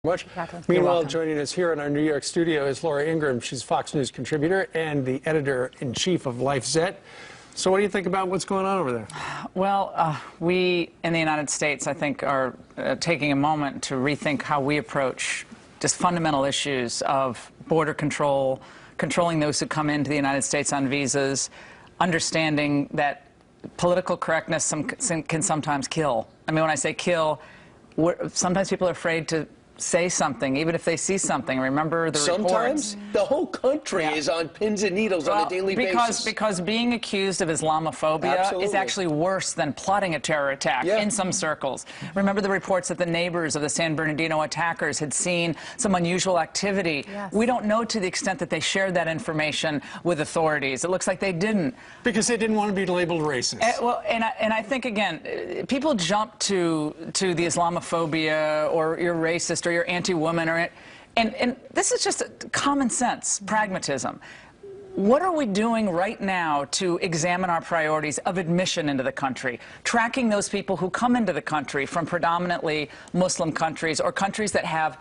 Much. Meanwhile, joining us here in our New York studio is Laura Ingraham. She's Fox News contributor and the editor-in-chief of LifeZette. So what do you think about what's going on over there? Well, we in the United States, I think, are taking a moment to rethink how we approach just fundamental issues of border control, controlling those who come into the United States on visas, understanding that political correctness can sometimes kill. I mean, when I say kill, sometimes people are afraid to say something, even if they see something. Remember the reports? Sometimes the whole country is on pins and needles on a daily basis. Because being accused of Islamophobia is actually worse than plotting a terror attack in some circles. Remember the reports that the neighbors of the San Bernardino attackers had seen some unusual activity. We don't know to the extent that they shared that information with authorities. It looks like they didn't. Because they didn't want to be labeled racist. And I think, again, people jump to the Islamophobia or you're racist or you're anti-woman, and this is just common sense, pragmatism. What are we doing right now to examine our priorities of admission into the country, tracking those people who come into the country from predominantly Muslim countries or countries that have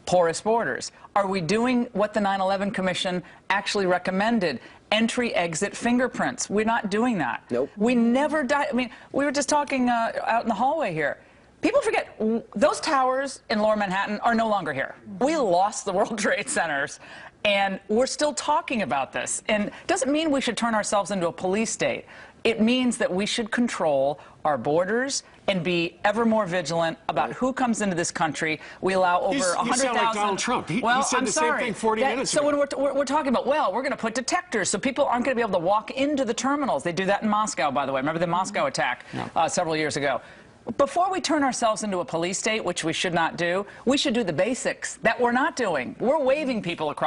porous borders? Are we doing what the 9/11 Commission actually recommended? Entry-exit fingerprints. We're not doing that. Nope. We never die. I mean, we were just talking out in the hallway here. People forget, those towers in Lower Manhattan are no longer here. We lost the World Trade Centers, and we're still talking about this. And it doesn't mean we should turn ourselves into a police state. It means that we should control our borders and be ever more vigilant about who comes into this country. We allow over 100,000... You sound like Donald Trump. He said the same thing 40 minutes ago. So when we're talking about, well, we're going to put detectors so people aren't going to be able to walk into the terminals. They do that in Moscow, by the way. Remember the Moscow attack several years ago? Before we turn ourselves into a police state, which we should not do, we should do the basics that we're not doing. We're waving people across